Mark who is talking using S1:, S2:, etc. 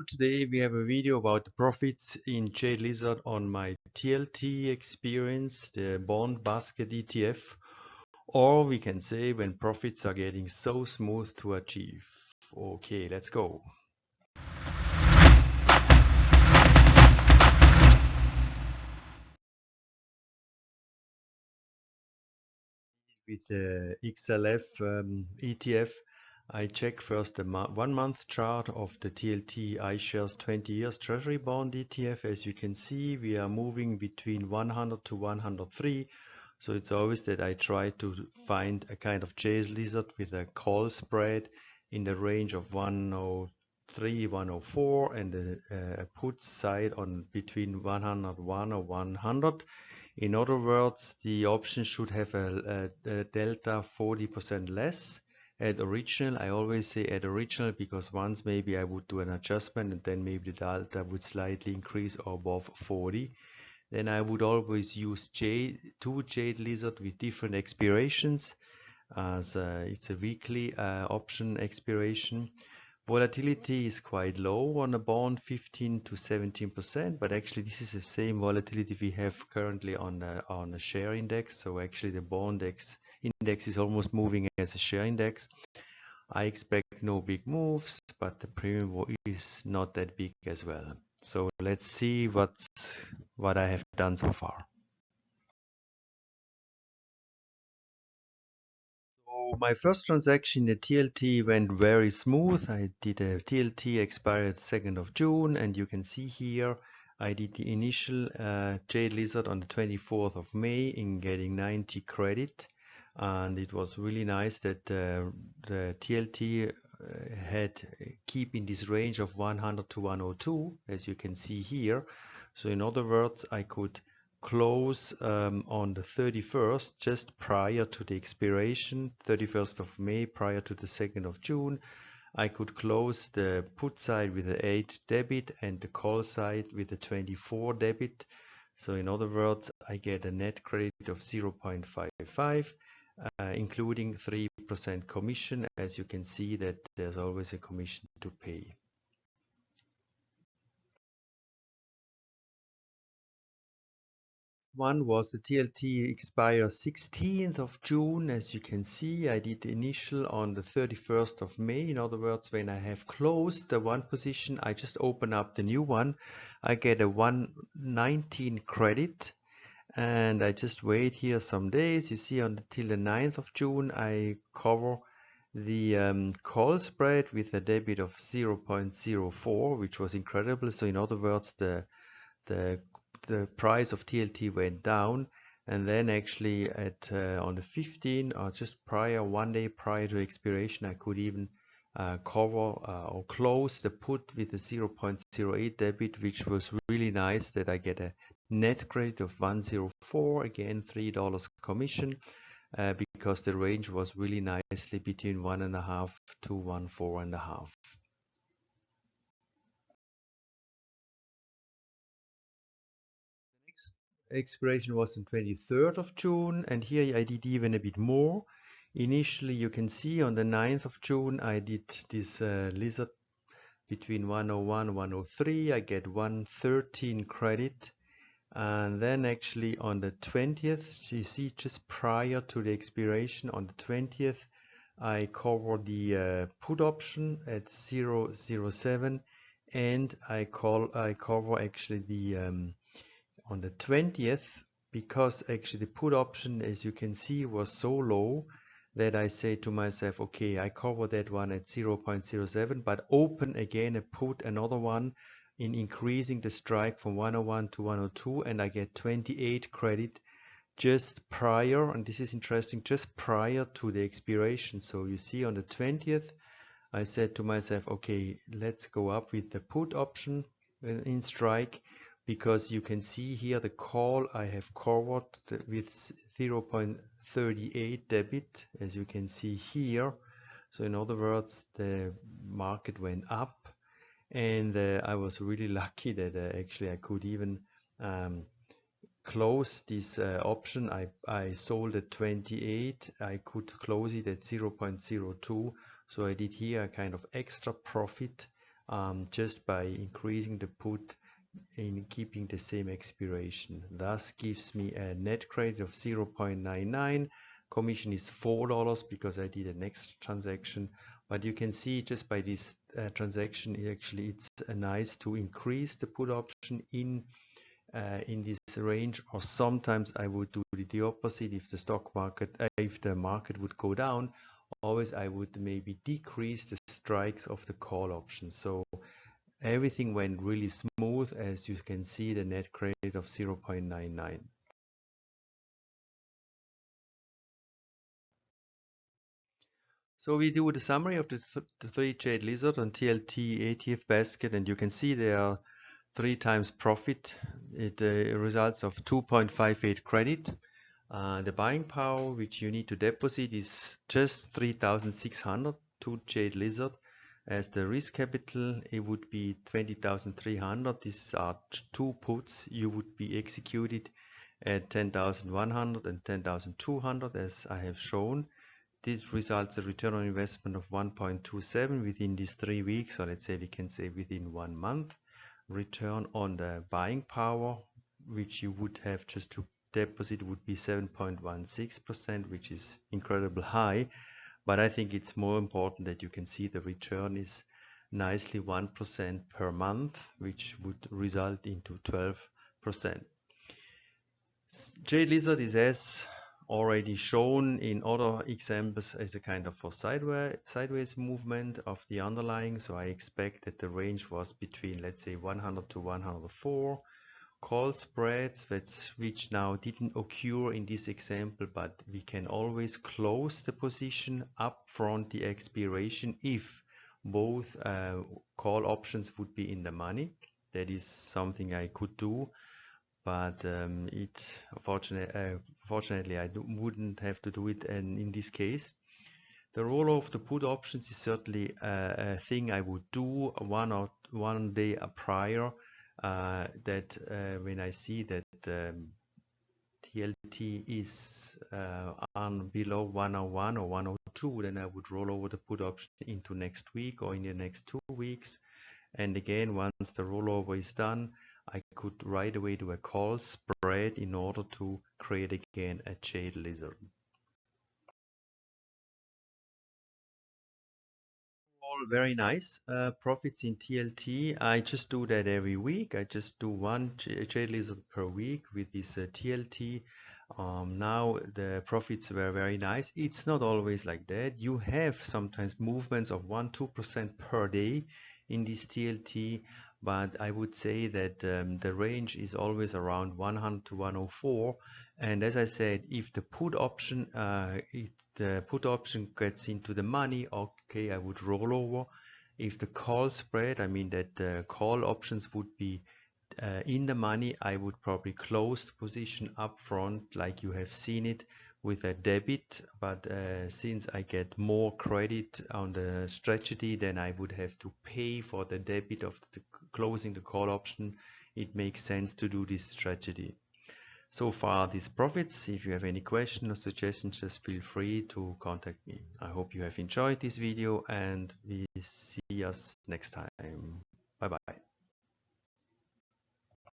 S1: Today we have a video about the profits in Jade Lizard on my TLT experience, the bond basket ETF, or we can say when profits are getting so smooth to achieve. Okay, let's go. With the XLF ETF, I check first the 1 month chart of the TLT iShares 20 years Treasury bond ETF. As you can see, we are moving between 100 to 103. So it's always that I try to find a kind of Jade Lizard with a call spread in the range of 103, 104 and a put side on between 101 or 100. In other words, the option should have a delta 40% less at original. I always say at original because once maybe I would do an adjustment and then maybe the delta would slightly increase or above 40. Then I would always use two Jade Lizard with different expirations, as it's a weekly option expiration. Volatility is quite low on a bond, 15 to 17%, but actually this is the same volatility we have currently on a share index. So actually the bond index is almost moving as a share index. I expect no big moves, but the premium is not that big as well. So let's see what I have done so far. So my first transaction, the TLT, went very smooth. I did a TLT expired 2nd of June, and you can see here I did the initial Jade Lizard on the 24th of May in getting 90 credit, and it was really nice that the TLT had keep in this range of 100 to 102, as you can see here. So in other words, I could close on the 31st, just prior to the expiration, 31st of May, prior to the 2nd of June. I could close the put side with the 8 debit and the call side with the 24 debit. So in other words, I get a net credit of 0.55, including 3% commission. As you can see that there's always a commission to pay. One was the TLT expire 16th of June. As you can see, I did the initial on the 31st of May. In other words, when I have closed the one position, I just open up the new one. I get a 119 credit, and I just wait here some days. You see, till the 9th of June, I cover the call spread with a debit of 0.04, which was incredible. So in other words, the price of TLT went down, and then actually on the 15th or just prior, 1 day prior to expiration, I could even cover or close the put with a 0.08 debit, which was really nice that I get a net credit of 104, again $3 commission, because the range was really nicely between 1.5 to 14.5. Expiration was on 23rd of June, and here I did even a bit more. Initially, you can see on the 9th of June, I did this lizard between 101 and 103. I get 113 credit, and then actually on the 20th, you see just prior to the expiration on the 20th, I cover the put option at 0.07, and I cover actually the on the 20th, because actually the put option, as you can see, was so low that I say to myself, okay, I cover that one at 0.07, but open again a put, another one, in increasing the strike from 101 to 102, and I get 28 credit just prior, and this is interesting, just prior to the expiration. So you see on the 20th, I said to myself, okay, let's go up with the put option in strike, because you can see here the call I have covered with 0.38 debit, as you can see here. So in other words, the market went up, and I was really lucky that actually I could even close this option. I sold at 28. I could close it at 0.02. So I did here a kind of extra profit just by increasing the put in keeping the same expiration. Thus gives me a net credit of 0.99. Commission is $4 because I did a next transaction, but you can see just by this transaction actually it's nice to increase the put option in this range, or sometimes I would do the opposite. If the stock market, if the market would go down, always I would maybe decrease the strikes of the call option. So everything went really smooth, as you can see, the net credit of 0.99. So we do the summary of the three Jade Lizard on TLT ETF basket, and you can see there are 3 times profit. It results of 2.58 credit. The buying power which you need to deposit is just 3,600 to Jade Lizard. As the risk capital, it would be 20,300. These are 2 puts you would be executed at 10,100 and 10,200, as I have shown. This results a return on investment of 1.27 within these 3 weeks, or let's say we can say within 1 month. Return on the buying power, which you would have just to deposit, would be 7.16%, which is incredibly high. But I think it's more important that you can see the return is nicely 1% per month, which would result into 12%. Jade Lizard is, as already shown in other examples, as a kind of a sideways movement of the underlying. So I expect that the range was between, let's say, 100 to 104. Call spreads which now didn't occur in this example, but we can always close the position upfront the expiration if both call options would be in the money. That is something I could do, but fortunately I wouldn't have to do it in this case. The roll of the put options is certainly a thing I would do one day prior. That when I see that TLT is on below 101 or 102, then I would roll over the put option into next week or in the next 2 weeks. And again, once the rollover is done, I could right away do a call spread in order to create again a Jade Lizard. All very nice. Profits in TLT. I just do that every week. I just do one Jade Lizard per week with this TLT. Now the profits were very nice. It's not always like that. You have sometimes movements of 1-2% per day in this TLT, but I would say that the range is always around 100 to 104. And as I said, if the put option gets into the money, okay, I would roll over. If the call spread, I mean that the call options would be in the money, I would probably close the position up front like you have seen it with a debit, but since I get more credit on the strategy, then I would have to pay for the debit of closing the call option. It makes sense to do this strategy. So far these profits. If you have any questions or suggestions, just feel free to contact me. I hope you have enjoyed this video, and we see us next time. Bye bye.